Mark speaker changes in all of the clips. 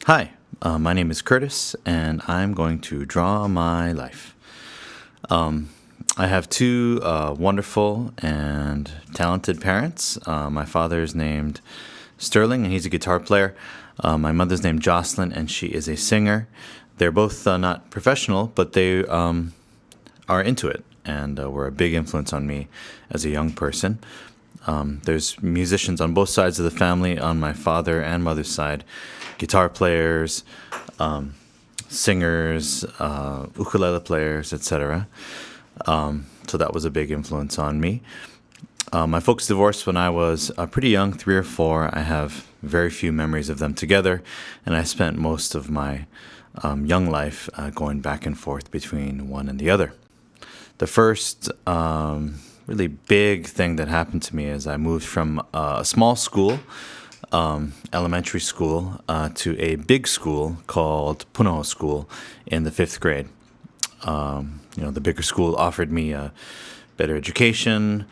Speaker 1: Hi, my name is Curtis, and I'm going to draw my life. I have two wonderful and talented parents. My father is named Sterling, and he's a guitar player. My mother's named Jocelyn, and she is a singer. They're both not professional, but they are into it, and were a big influence on me as a young person. There's musicians on both sides of the family, on my father and mother's side, guitar players, singers, ukulele players, etc. So that was a big influence on me. My folks divorced when I was pretty young, 3 or 4. I have very few memories of them together, and I spent most of my young life going back and forth between one and the other. The first really big thing that happened to me is I moved from a small school, elementary school, to a big school called Punahou School in the 5th grade. The bigger school offered me a better education,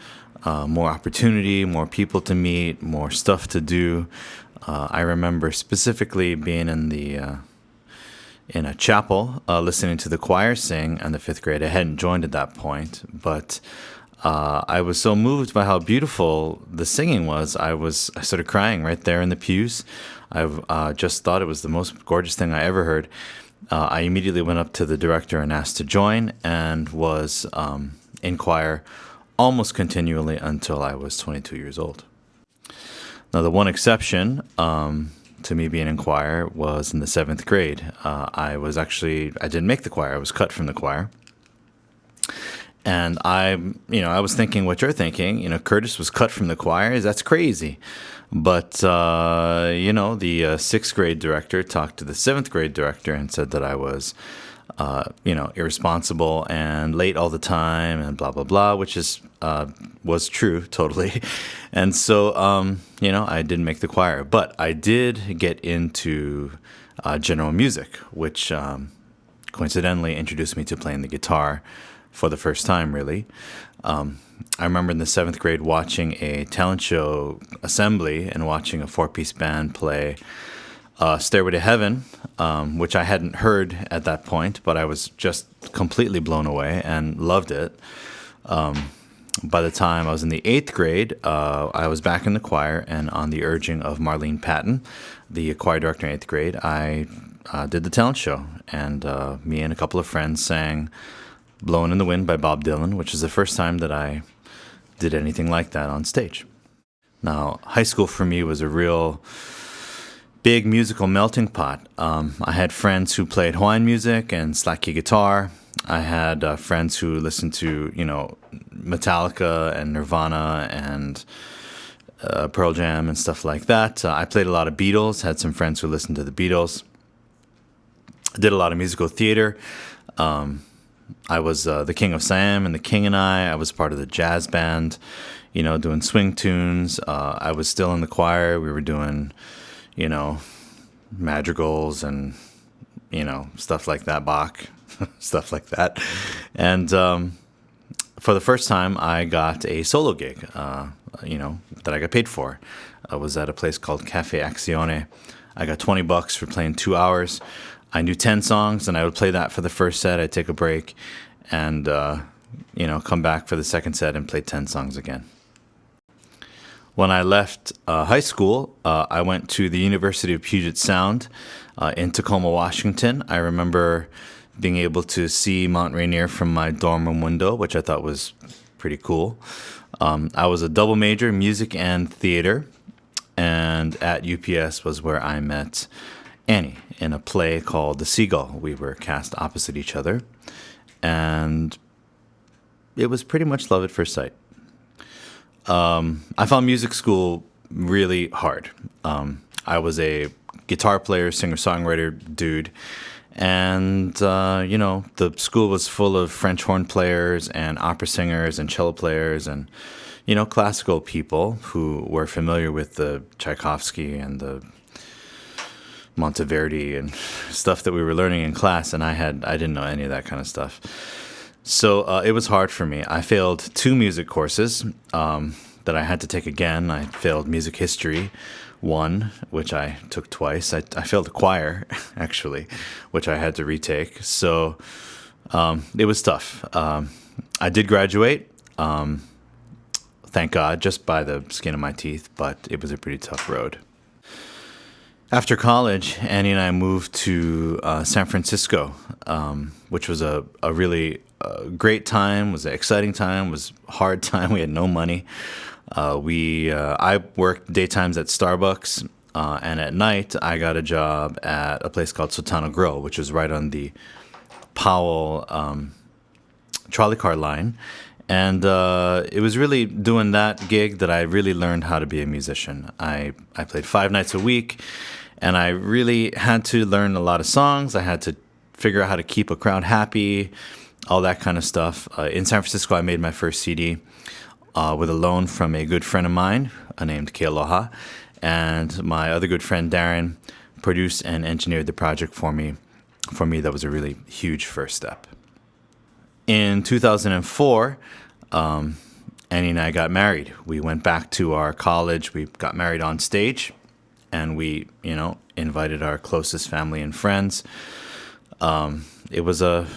Speaker 1: more opportunity, more people to meet, more stuff to do. I remember specifically being in a chapel, listening to the choir sing in the 5th grade. I hadn't joined at that point, but I was so moved by how beautiful the singing was. I started crying right there in the pews. I just thought it was the most gorgeous thing I ever heard. I immediately went up to the director and asked to join, and was in choir almost continually until I was 22 years old. Now, the one exception to me being in choir was in the 7th grade. I didn't make the choir. I was cut from the choir. And I was thinking what you're thinking. Curtis was cut from the choir. That's crazy. But, the 6th grade director talked to the 7th grade director and said that I was, irresponsible and late all the time and blah, blah, blah, which was true, totally. And so, I didn't make the choir. But I did get into general music, which coincidentally introduced me to playing the guitar for the first time, really. I remember in the 7th grade watching a talent show assembly and watching a 4-piece band play Stairway to Heaven, which I hadn't heard at that point, but I was just completely blown away and loved it. By the time I was in the 8th grade, I was back in the choir, and on the urging of Marlene Patton, the choir director in 8th grade, I did the talent show, and me and a couple of friends sang Blowin' in the Wind by Bob Dylan, which is the first time that I did anything like that on stage. Now, high school for me was a real big musical melting pot. I had friends who played Hawaiian music and slack key guitar. I had friends who listened to, Metallica and Nirvana and Pearl Jam and stuff like that. I played a lot of Beatles, had some friends who listened to the Beatles. I did a lot of musical theater. I was the King of Siam and the King and I was part of the jazz band, doing swing tunes. I was still in the choir. We were doing, madrigals and, stuff like that, Bach, stuff like that. And for the first time, I got a solo gig, that I got paid for. I was at a place called Cafe Azione. I got $20 for playing 2 hours. I knew 10 songs, and I would play that for the first set. I'd take a break and, come back for the second set and play 10 songs again. When I left high school, I went to the University of Puget Sound in Tacoma, Washington. I remember being able to see Mount Rainier from my dorm room window, which I thought was pretty cool. I was a double major, music and theater, and at UPS was where I met Annie in a play called The Seagull. We were cast opposite each other, and it was pretty much love at first sight. I found music school really hard. I was a guitar player, singer-songwriter dude, and, the school was full of French horn players and opera singers and cello players and, classical people who were familiar with the Tchaikovsky and the Monteverdi and stuff that we were learning in class, and I didn't know any of that kind of stuff. So it was hard for me. I failed 2 music courses that I had to take again. I failed music history, one, which I took twice. I failed a choir, actually, which I had to retake. So it was tough. I did graduate, thank God, just by the skin of my teeth, but it was a pretty tough road. After college, Annie and I moved to San Francisco, which was a really great time, was an exciting time, was a hard time. We had no money. I worked daytimes at Starbucks, and at night I got a job at a place called Sultana Grill, which was right on the Powell trolley car line. And it was really doing that gig that I really learned how to be a musician. I played 5 nights a week, and I really had to learn a lot of songs. I had to figure out how to keep a crowd happy, all that kind of stuff. In San Francisco, I made my first CD with a loan from a good friend of mine named Kealoha. And my other good friend, Darren, produced and engineered the project for me. For me, that was a really huge first step. In 2004, Annie and I got married. We went back to our college. We got married on stage, and we, invited our closest family and friends. It was a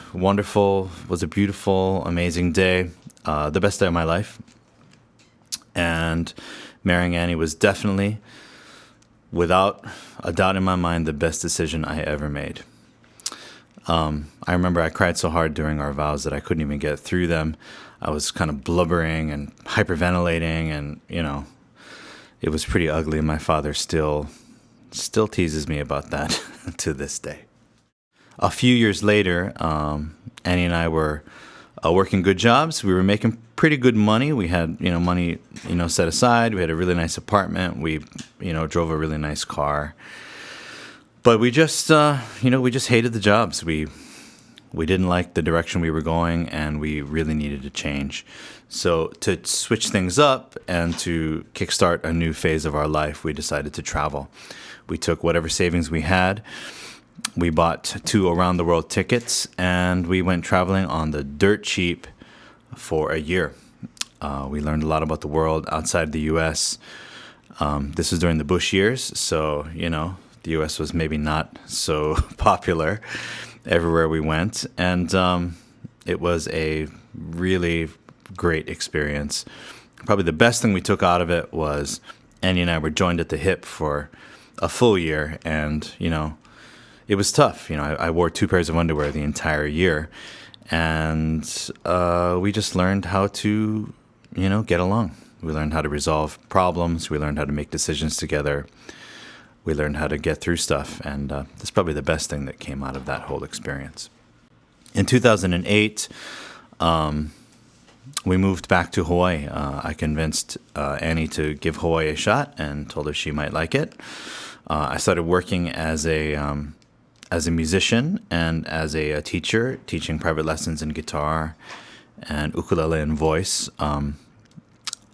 Speaker 1: beautiful, amazing day, the best day of my life. And marrying Annie was definitely, without a doubt in my mind, the best decision I ever made. I remember I cried so hard during our vows that I couldn't even get through them. I was kind of blubbering and hyperventilating, and it was pretty ugly. My father still teases me about that to this day. A few years later, Annie and I were working good jobs. We were making pretty good money. We had money set aside. We had a really nice apartment. We drove a really nice car. But we just hated the jobs. We didn't like the direction we were going, and we really needed to change. So to switch things up and to kickstart a new phase of our life, we decided to travel. We took whatever savings we had. We bought 2 around-the-world tickets, and we went traveling on the dirt cheap for a year. We learned a lot about the world outside the U.S. This was during the Bush years, so, the U.S. was maybe not so popular everywhere we went. And it was a really great experience. Probably the best thing we took out of it was Annie and I were joined at the hip for a full year. And, it was tough. I wore 2 pairs of underwear the entire year. And we just learned how to, get along. We learned how to resolve problems. We learned how to make decisions together. We learned how to get through stuff, and that's probably the best thing that came out of that whole experience. In 2008, we moved back to Hawaii. I convinced Annie to give Hawaii a shot and told her she might like it. I started working as a musician and as a teacher, teaching private lessons in guitar and ukulele and voice.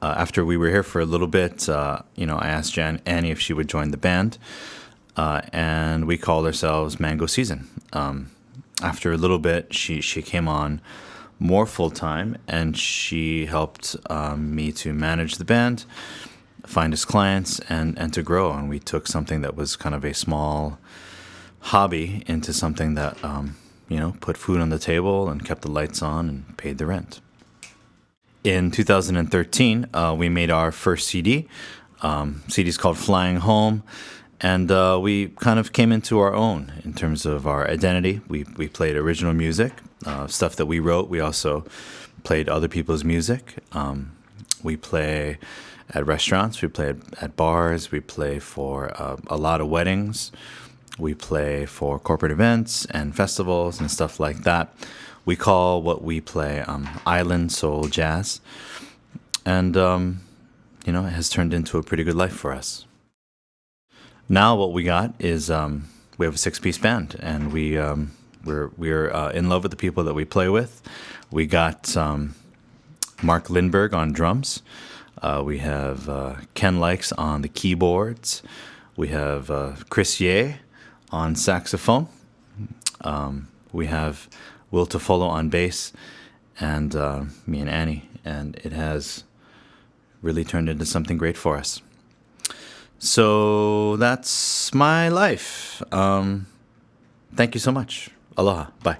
Speaker 1: After we were here for a little bit, I asked Annie if she would join the band, and we called ourselves Mango Season. After a little bit, she came on more full-time, and she helped me to manage the band, find us clients, and to grow. And we took something that was kind of a small hobby into something that, put food on the table and kept the lights on and paid the rent. In 2013, we made our first CD. CD's called Flying Home, and we kind of came into our own in terms of our identity. We played original music, stuff that we wrote. We also played other people's music. We play at restaurants. We play at bars. We play for a lot of weddings. We play for corporate events and festivals and stuff like that. We call what we play island soul jazz, and it has turned into a pretty good life for us. Now what we got is we have a 6-piece band, and we're in love with the people that we play with. We got Mark Lindbergh on drums. We have Ken Likes on the keyboards. We have Chris Ye on saxophone. We have Will Tofolo on bass, and me and Annie, and it has really turned into something great for us. So that's my life. Thank you so much. Aloha. Bye.